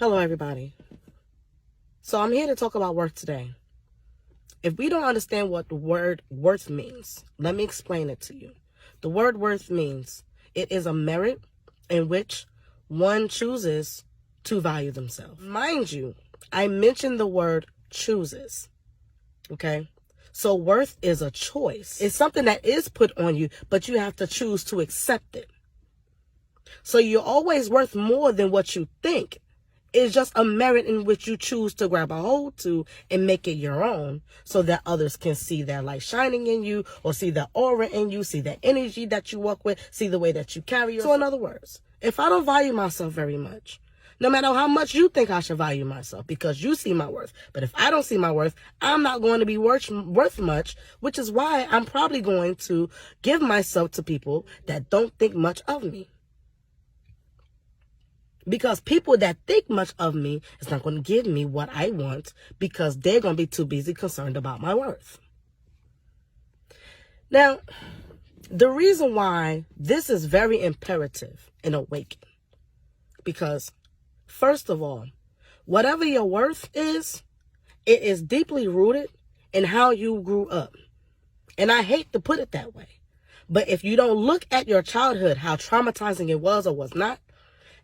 Hello, everybody. So I'm here to talk about worth today. If we don't understand what the word worth means, let me explain it to you. The word worth means it is a merit in which one chooses to value themselves. Mind you, I mentioned the word chooses. Okay? So worth is a choice. It's something that is put on you, but you have to choose to accept it. So you're always worth more than what you think. It's just a merit in which you choose to grab a hold to and make it your own so that others can see that light shining in you or see the aura in you, see the energy that you walk with, see the way that you carry yourself. So in other words, if I don't value myself very much, no matter how much you think I should value myself because you see my worth, but if I don't see my worth, I'm not going to be worth much, which is why I'm probably going to give myself to people that don't think much of me. Because people that think much of me is not going to give me what I want because they're going to be too busy concerned about my worth. Now, the reason why this is very imperative in awakening, because first of all, whatever your worth is, it is deeply rooted in how you grew up. And I hate to put it that way, but if you don't look at your childhood, how traumatizing it was or was not,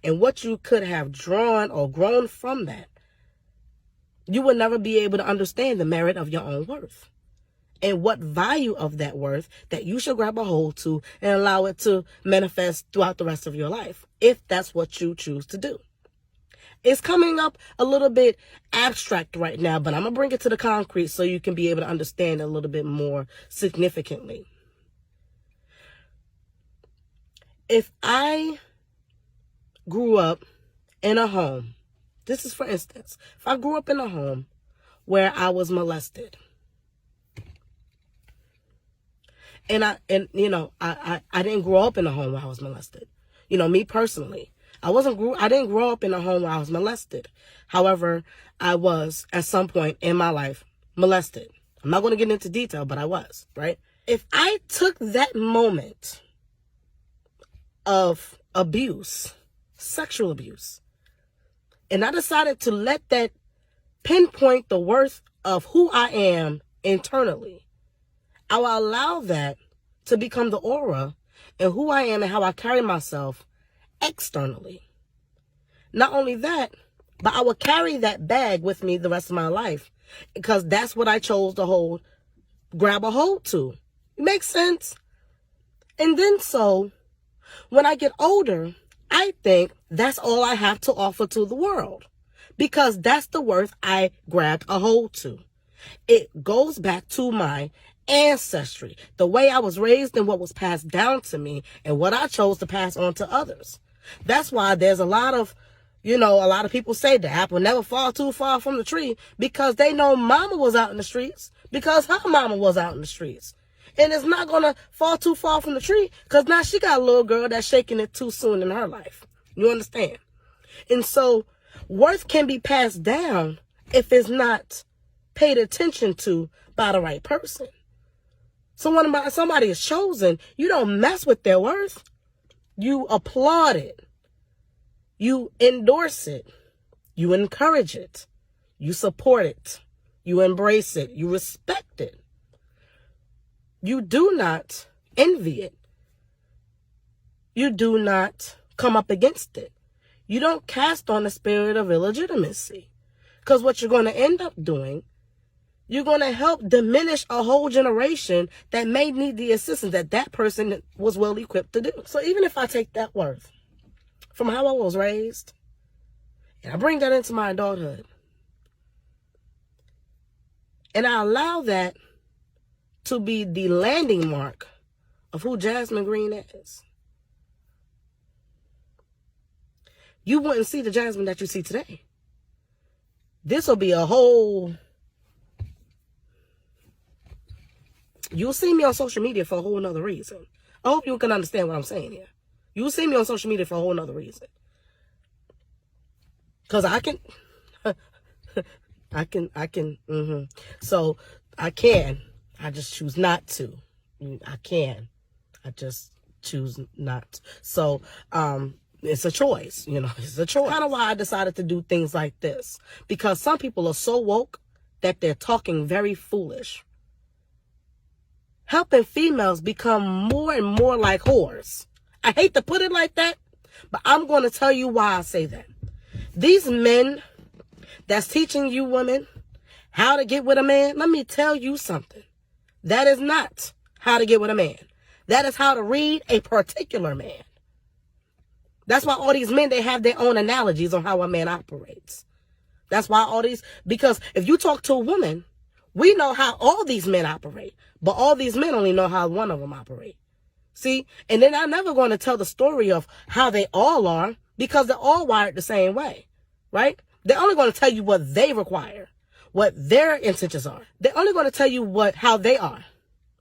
and what you could have drawn or grown from that, you will never be able to understand the merit of your own worth and what value of that worth that you should grab a hold to and allow it to manifest throughout the rest of your life, if that's what you choose to do. It's coming up a little bit abstract right now, but I'm going to bring it to the concrete so you can be able to understand a little bit more significantly. If I grew up in a home, this is for instance, if I grew up in a home where I was molested, and I didn't grow up in a home where I was molested. Me personally, I didn't grow up in a home where I was molested. However, I was at some point in my life molested. I'm not going to get into detail, but I was, right? If I took that moment of abuse, sexual abuse, and I decided to let that pinpoint the worth of who I am internally, I will allow that to become the aura and who I am and how I carry myself externally. Not only that, but I will carry that bag with me the rest of my life because that's what I chose to grab a hold to. It makes sense? And then so, when I get older, I think that's all I have to offer to the world because that's the worth I grabbed a hold to. It goes back to my ancestry, the way I was raised and what was passed down to me and what I chose to pass on to others. That's why there's a lot of people say the apple never fall too far from the tree because they know mama was out in the streets because her mama was out in the streets. And it's not going to fall too far from the tree because now she got a little girl that's shaking it too soon in her life. You understand? And so worth can be passed down if it's not paid attention to by the right person. So when somebody is chosen, you don't mess with their worth. You applaud it. You endorse it. You encourage it. You support it. You embrace it. You respect it. You do not envy it. You do not come up against it. You don't cast on the spirit of illegitimacy. Because what you're going to end up doing, you're going to help diminish a whole generation that may need the assistance that person was well equipped to do. So even if I take that worth from how I was raised, and I bring that into my adulthood, and I allow that to be the landing mark of who Jasmine Green is, you wouldn't see the Jasmine that you see today. This will be a whole... You'll see me on social media for a whole nother reason. I hope you can understand what I'm saying here. You'll see me on social media for a whole nother reason. Because I can... So, I can. I just choose not to. I can. I just choose not. So, It's a choice, it's a choice. Kind of why I decided to do things like this. Because some people are so woke that they're talking very foolish. Helping females become more and more like whores. I hate to put it like that, but I'm going to tell you why I say that. These men that's teaching you women how to get with a man, let me tell you something. That is not how to get with a man. That is how to read a particular man. That's why all these men, they have their own analogies on how a man operates. That's why because if you talk to a woman, we know how all these men operate, but all these men only know how one of them operate. See? And then I'm never going to tell the story of how they all are, because they're all wired the same way, right? They're only going to tell you what they require, what their intentions are. They're only going to tell you how they are,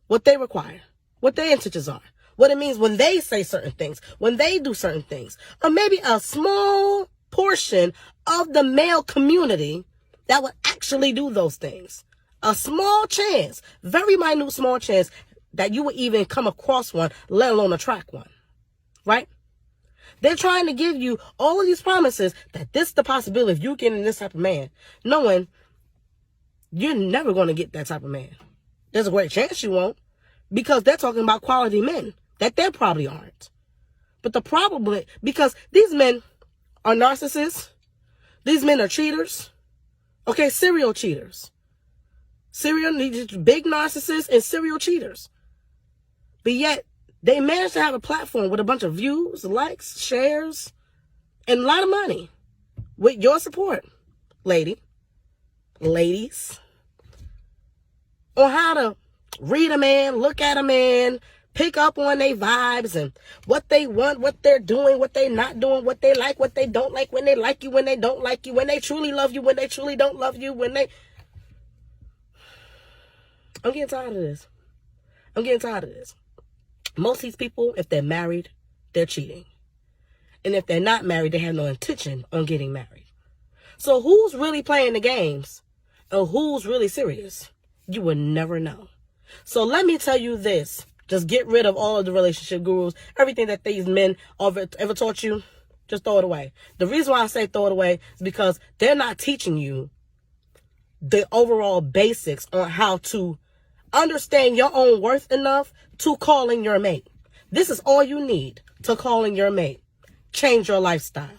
what they require, what their intentions are. What it means when they say certain things, when they do certain things, or maybe a small portion of the male community that would actually do those things. A small chance, very minute small chance that you would even come across one, let alone attract one, right? They're trying to give you all of these promises that this is the possibility if you get in this type of man, knowing you're never going to get that type of man. There's a great chance you won't, because they're talking about quality men that they probably aren't. But the problem, because these men are narcissists, these men are cheaters, okay, serial cheaters. Big narcissists and serial cheaters. But yet, they managed to have a platform with a bunch of views, likes, shares, and a lot of money. With your support, ladies, on how to read a man, look at a man, pick up on their vibes and what they want, what they're doing, what they're not doing, what they like, what they don't like, when they like you, when they don't like you, when they truly love you, when they truly don't love you, I'm getting tired of this. Most of these people, if they're married, they're cheating. And if they're not married, they have no intention on getting married. So who's really playing the games and who's really serious? You will never know. So let me tell you this. Just get rid of all of the relationship gurus. Everything that these men ever taught you, just throw it away. The reason why I say throw it away is because they're not teaching you the overall basics on how to understand your own worth enough to call in your mate. This is all you need to call in your mate. Change your lifestyle.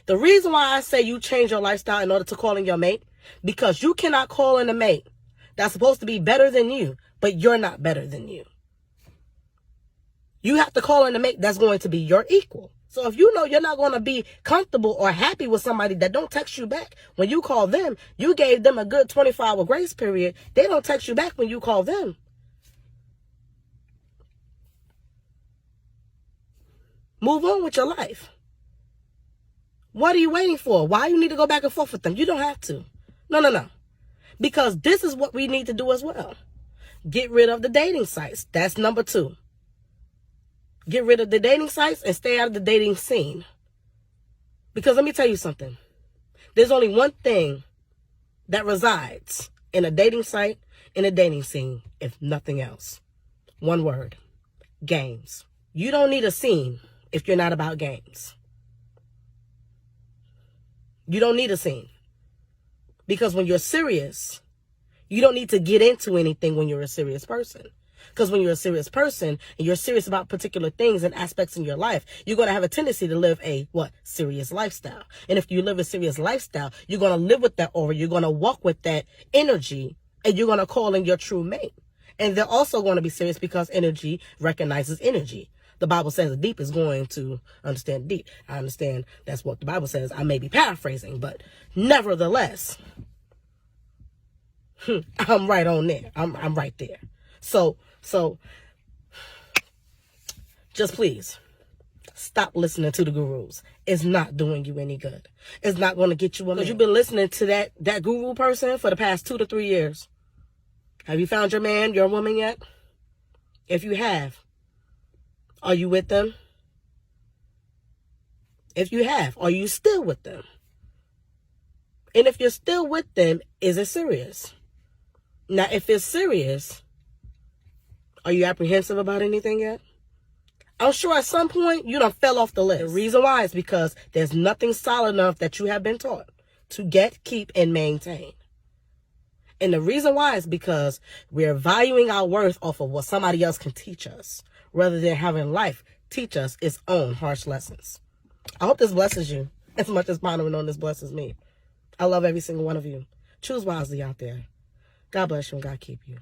The reason why I say you change your lifestyle in order to call in your mate, because you cannot call in a mate that's supposed to be better than you, but you're not better than you. You have to call in a mate that's going to be your equal. So if you know you're not going to be comfortable or happy with somebody that don't text you back when you call them, you gave them a good 24-hour grace period. They don't text you back when you call them. Move on with your life. What are you waiting for? Why you need to go back and forth with them? You don't have to. No. Because this is what we need to do as well. Get rid of the dating sites. That's number 2. Get rid of the dating sites and stay out of the dating scene. Because let me tell you something. There's only one thing that resides in a dating site, in a dating scene, if nothing else. One word. Games. You don't need a scene if you're not about games. You don't need a scene. Because when you're serious, you don't need to get into anything when you're a serious person. Because when you're a serious person and you're serious about particular things and aspects in your life, you're going to have a tendency to live a, serious lifestyle. And if you live a serious lifestyle, you're going to live with that aura. You're going to walk with that energy, and you're going to call in your true mate. And they're also going to be serious because energy recognizes energy. The Bible says the deep is going to understand deep. I understand that's what the Bible says. I may be paraphrasing, but nevertheless, I'm right on there. I'm right there. So just please stop listening to the gurus. It's not doing you any good. It's not going to get you a man. Because you've been listening to that guru person for the past 2 to 3 years. Have you found your man, your woman yet? If you have, are you with them? If you have, are you still with them? And if you're still with them, is it serious? Now, if it's serious, are you apprehensive about anything yet? I'm sure at some point you done fell off the list. The reason why is because there's nothing solid enough that you have been taught to get, keep, and maintain. And the reason why is because we're valuing our worth off of what somebody else can teach us, rather than having life teach us its own harsh lessons. I hope this blesses you as much as pondering on this blesses me. I love every single one of you. Choose wisely out there. God bless you and God keep you.